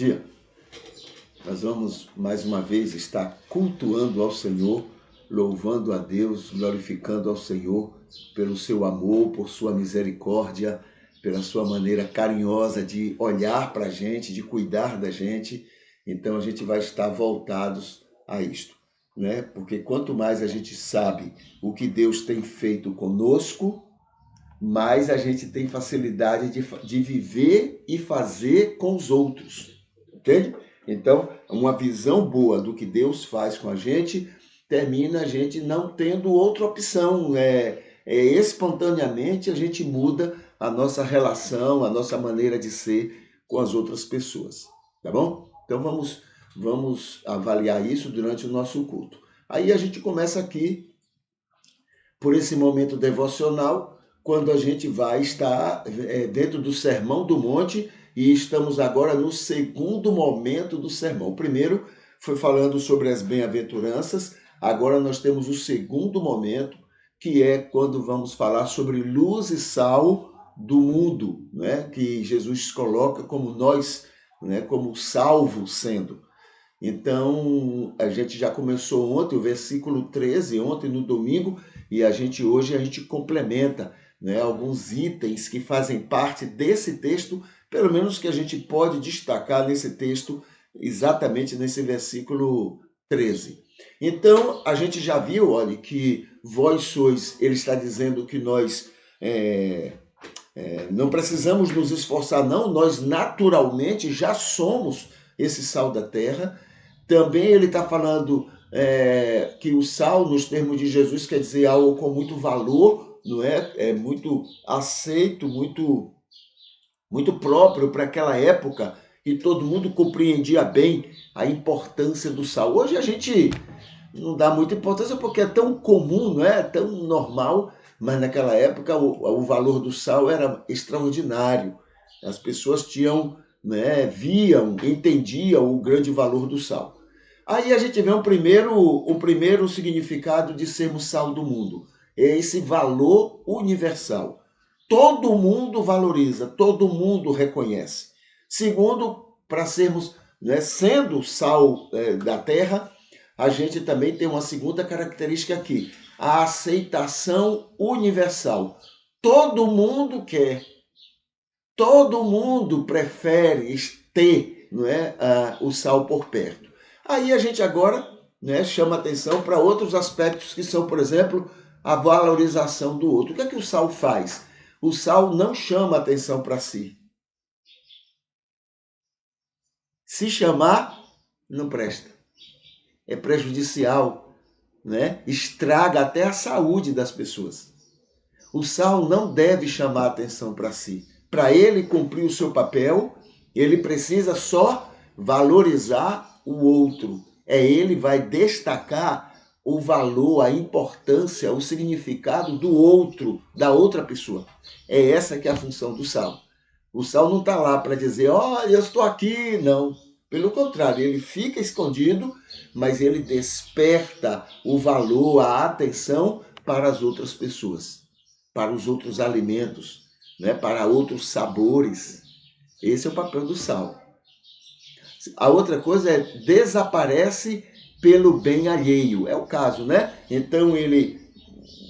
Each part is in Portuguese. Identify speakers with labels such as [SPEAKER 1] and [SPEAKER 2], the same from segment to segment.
[SPEAKER 1] dia. Nós vamos mais uma vez estar cultuando ao Senhor, louvando a Deus, glorificando ao Senhor pelo seu amor, por sua misericórdia, pela sua maneira carinhosa de olhar para a gente, de cuidar da gente. Então a gente vai estar voltados a isto, né? Porque quanto mais a gente sabe o que Deus tem feito conosco, mais a gente tem facilidade de viver e fazer com os outros, entende? Então, uma visão boa do que Deus faz com a gente termina a gente não tendo outra opção. Espontaneamente a gente muda a nossa relação, a nossa maneira de ser com as outras pessoas, tá bom? Então vamos avaliar isso durante o nosso culto. Aí a gente começa aqui por esse momento devocional, quando a gente vai estar dentro do Sermão do Monte, e estamos agora no segundo momento do sermão. O primeiro foi falando sobre as bem-aventuranças, agora nós temos o segundo momento, que é quando vamos falar sobre luz e sal do mundo, né? Que Jesus coloca como nós, né? Como salvos sendo. Então, a gente já começou ontem o versículo 13, ontem no domingo, e hoje a gente complementa, né, alguns itens que fazem parte desse texto, pelo menos que a gente pode destacar nesse texto, exatamente nesse versículo 13. Então, a gente já viu, olha, que vós sois, ele está dizendo que nós não precisamos nos esforçar, não, nós naturalmente já somos esse sal da terra. Também ele está falando que o sal, nos termos de Jesus, quer dizer algo com muito valor, não é? É muito aceito, muito próprio para aquela época, e todo mundo compreendia bem a importância do sal. Hoje a gente não dá muita importância porque é tão comum, não é? Tão normal, mas naquela época o valor do sal era extraordinário. As pessoas tinham, né, viam, entendiam o grande valor do sal. Aí a gente vê o primeiro significado de sermos sal do mundo. É esse valor universal. Todo mundo valoriza, todo mundo reconhece. Segundo, para sermos, né, sendo sal da terra, a gente também tem uma segunda característica aqui, a aceitação universal. Todo mundo quer, todo mundo prefere ter, não é, o sal por perto. Aí a gente agora, né, chama atenção para outros aspectos que são, por exemplo, a valorização do outro. O que é que o sal faz? O sal não chama atenção para si. Se chamar, não presta. É prejudicial, né? Estraga até a saúde das pessoas. O sal não deve chamar atenção para si. Para ele cumprir o seu papel, ele precisa só valorizar o outro. Ele vai destacar o valor, a importância, o significado do outro, da outra pessoa. É essa que é a função do sal. O sal não está lá para dizer, olha, eu estou aqui. Não. Pelo contrário, ele fica escondido, mas ele desperta o valor, a atenção para as outras pessoas, para os outros alimentos, né? Para outros sabores. Esse é o papel do sal. A outra coisa é desaparece pelo bem alheio. É o caso, né? Então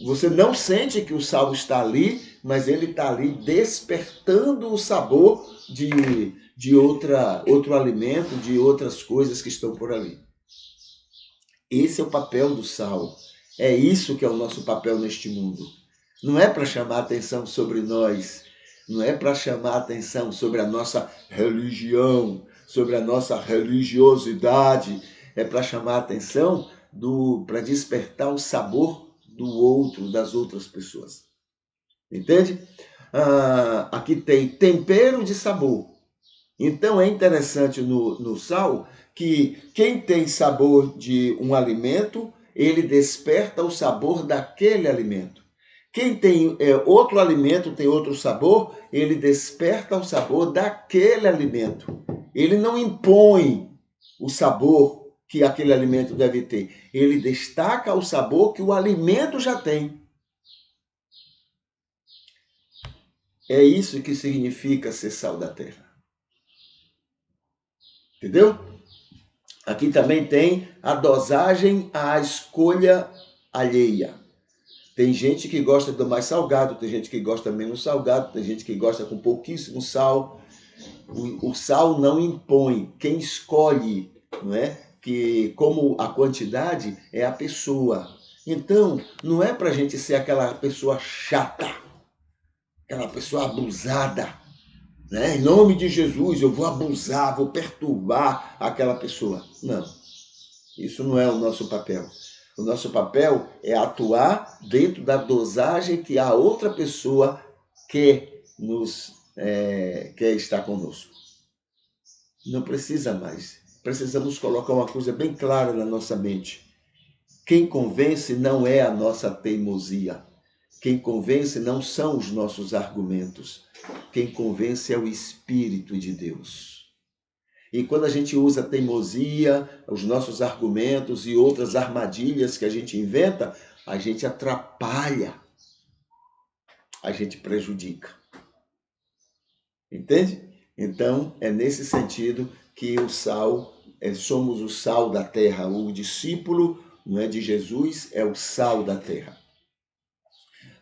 [SPEAKER 1] você não sente que o sal está ali, mas ele está ali despertando o sabor de outro alimento, de outras coisas que estão por ali. Esse é o papel do sal. É isso que é o nosso papel neste mundo. Não é para chamar atenção sobre nós, não é para chamar atenção sobre a nossa religião, sobre a nossa religiosidade, é para chamar atenção para despertar o sabor do outro, das outras pessoas. Entende? Aqui tem tempero de sabor. Então é interessante no sal que quem tem sabor de um alimento, ele desperta o sabor daquele alimento. Quem tem outro alimento, tem outro sabor, ele desperta o sabor daquele alimento. Ele não impõe o sabor que aquele alimento deve ter. Ele destaca o sabor que o alimento já tem. É isso que significa ser sal da terra. Entendeu? Aqui também tem a dosagem à escolha alheia. Tem gente que gosta do mais salgado, tem gente que gosta menos salgado, tem gente que gosta com pouquíssimo sal. O sal não impõe, quem escolhe, não é? Que como a quantidade é a pessoa. Então, não é para a gente ser aquela pessoa chata, aquela pessoa abusada, né? Em nome de Jesus, eu vou abusar, vou perturbar aquela pessoa. Não, isso não é o nosso papel. O nosso papel é atuar dentro da dosagem que a outra pessoa quer estar conosco. Não precisa mais. Precisamos colocar uma coisa bem clara na nossa mente. Quem convence não é a nossa teimosia. Quem convence não são os nossos argumentos. Quem convence é o Espírito de Deus. E quando a gente usa teimosia, os nossos argumentos e outras armadilhas que a gente inventa, a gente atrapalha, a gente prejudica. Entende? Então, é nesse sentido que o sal, somos o sal da terra. O discípulo, não é, de Jesus é o sal da terra.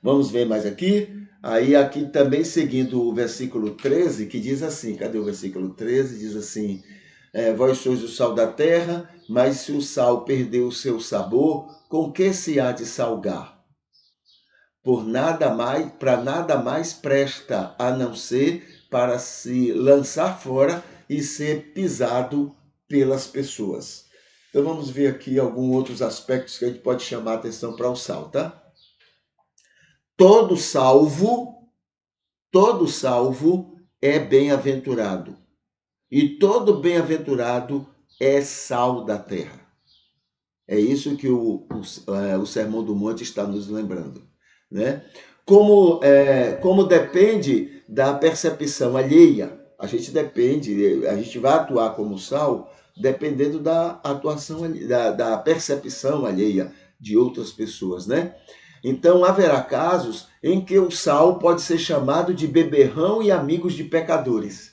[SPEAKER 1] Vamos ver mais aqui? Aí aqui também seguindo o versículo 13, que diz assim, cadê o versículo 13? Diz assim, vós sois o sal da terra, mas se o sal perdeu o seu sabor, com que se há de salgar? Para nada mais presta, a não ser para se lançar fora e ser pisado pelas pessoas. Então vamos ver aqui alguns outros aspectos que a gente pode chamar a atenção para o sal, tá? Todo salvo é bem-aventurado. E todo bem-aventurado é sal da terra. É isso que o Sermão do Monte está nos lembrando, né? Como depende da percepção alheia, a gente vai atuar como sal dependendo da atuação, da percepção alheia de outras pessoas, né? Então haverá casos em que o sal pode ser chamado de beberrão e amigos de pecadores.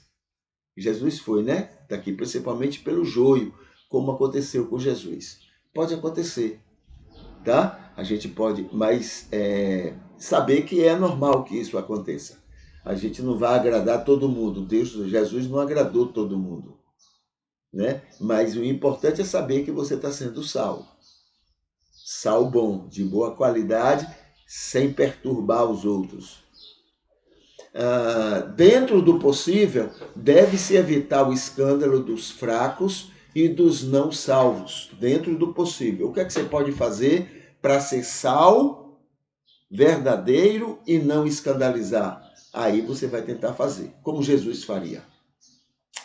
[SPEAKER 1] Jesus foi, né? Daqui principalmente pelo joio, como aconteceu com Jesus. Pode acontecer, tá? A gente pode, mas saber que é normal que isso aconteça. A gente não vai agradar todo mundo. Jesus não agradou todo mundo, né? Mas o importante é saber que você está sendo sal. Sal bom, de boa qualidade, sem perturbar os outros. Dentro do possível, deve-se evitar o escândalo dos fracos e dos não salvos, dentro do possível. O que é que você pode fazer para ser sal verdadeiro e não escandalizar? Aí você vai tentar fazer, como Jesus faria,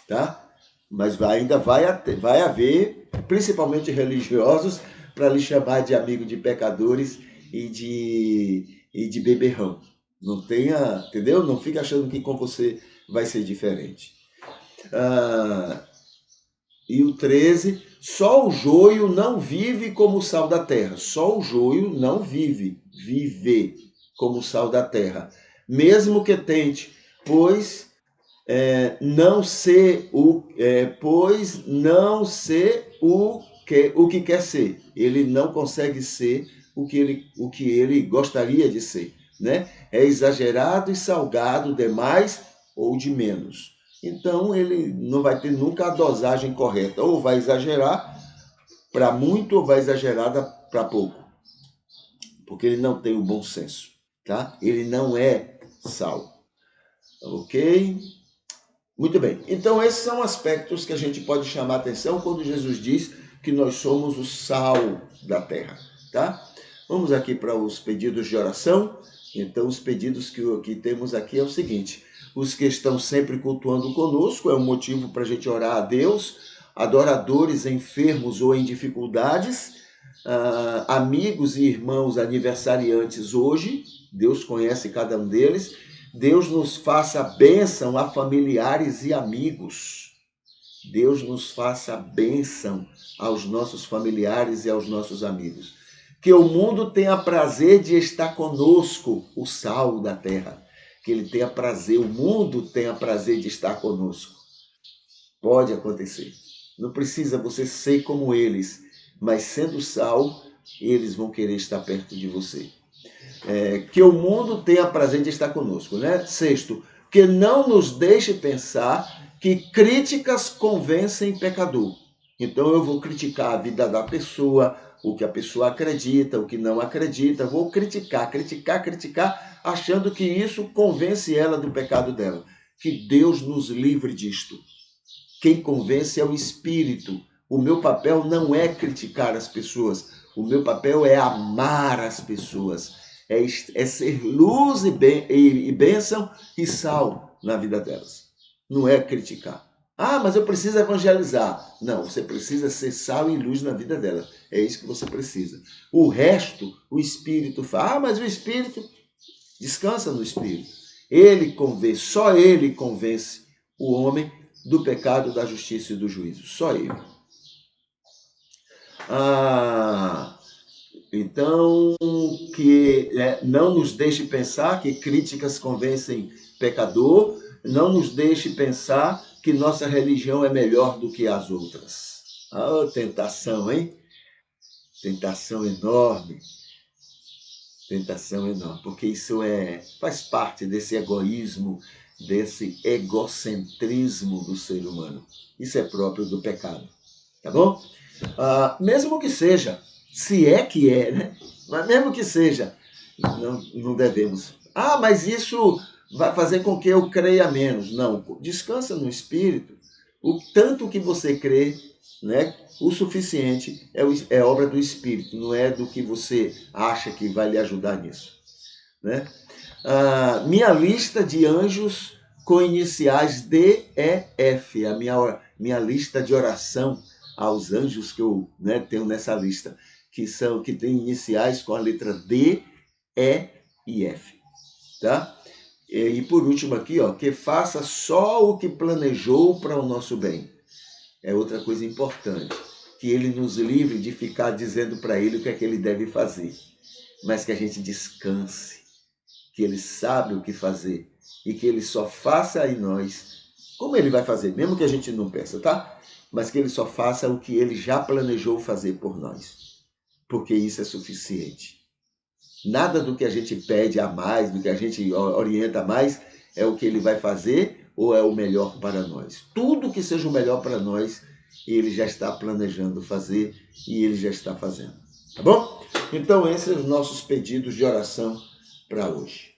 [SPEAKER 1] tá? Mas ainda vai haver, principalmente religiosos, para lhe chamar de amigo de pecadores e de beberrão. Não tenha, entendeu? Não fique achando que com você vai ser diferente. E o 13, só o joio não vive como o sal da terra. Só o joio não vive como o sal da terra. Mesmo que tente, pois não ser o que quer ser. Ele não consegue ser o que ele gostaria de ser, né? É exagerado e salgado demais ou de menos. Então ele não vai ter nunca a dosagem correta, ou vai exagerar para muito ou vai exagerar para pouco, porque ele não tem o bom senso, tá? Ele não é sal, ok? Muito bem, então esses são aspectos que a gente pode chamar a atenção quando Jesus diz que nós somos o sal da terra, tá? Vamos aqui para os pedidos de oração. Então os pedidos que temos aqui é o seguinte: os que estão sempre cultuando conosco, é um motivo para a gente orar a Deus, adoradores enfermos ou em dificuldades, amigos e irmãos aniversariantes hoje, Deus conhece cada um deles. Deus nos faça bênção a familiares e amigos. Deus nos faça bênção aos nossos familiares e aos nossos amigos. Que o mundo tenha prazer de estar conosco, o sal da terra. Que ele tenha prazer, o mundo tenha prazer de estar conosco. Pode acontecer. Não precisa você ser como eles, mas sendo sal, eles vão querer estar perto de você. Que o mundo tenha prazer de estar conosco, né? Sexto, que não nos deixe pensar que críticas convencem pecador. Então eu vou criticar a vida da pessoa, o que a pessoa acredita, o que não acredita, vou criticar, achando que isso convence ela do pecado dela. Que Deus nos livre disto. Quem convence é o Espírito. O meu papel não é criticar as pessoas, o meu papel é amar as pessoas, é ser luz e bênção e sal na vida delas. Não é criticar. Ah, mas eu preciso evangelizar. Não, você precisa ser sal e luz na vida dela. É isso que você precisa. O resto, o Espírito faz. Ah, mas o Espírito, descansa no Espírito. Ele convence, só ele convence o homem do pecado, da justiça e do juízo. Só ele. Então, que não nos deixe pensar que críticas convencem pecador, não nos deixe pensar que nossa religião é melhor do que as outras. Ah, tentação, hein? Tentação enorme. Tentação enorme, porque isso faz parte desse egoísmo, desse egocentrismo do ser humano. Isso é próprio do pecado, tá bom? Mesmo que seja, se é que é, né? Mas mesmo que seja, não devemos. Ah, mas isso vai fazer com que eu creia menos. Não, descansa no Espírito. O tanto que você crê, né? O suficiente é obra do Espírito, não é do que você acha que vai lhe ajudar nisso, né? Minha lista de anjos com iniciais DEF, a minha lista de oração aos anjos que eu tenho nessa lista, que tem iniciais com a letra D, E e F, tá? E por último aqui, ó, que faça só o que planejou para o nosso bem. É outra coisa importante, que ele nos livre de ficar dizendo para ele o que é que ele deve fazer, mas que a gente descanse, que ele sabe o que fazer e que ele só faça em nós como ele vai fazer, mesmo que a gente não peça, tá? Mas que ele só faça o que ele já planejou fazer por nós, porque isso é suficiente. Nada do que a gente pede a mais, do que a gente orienta a mais, é o que ele vai fazer ou é o melhor para nós. Tudo que seja o melhor para nós, ele já está planejando fazer e ele já está fazendo. Tá bom? Então, esses são os nossos pedidos de oração para hoje.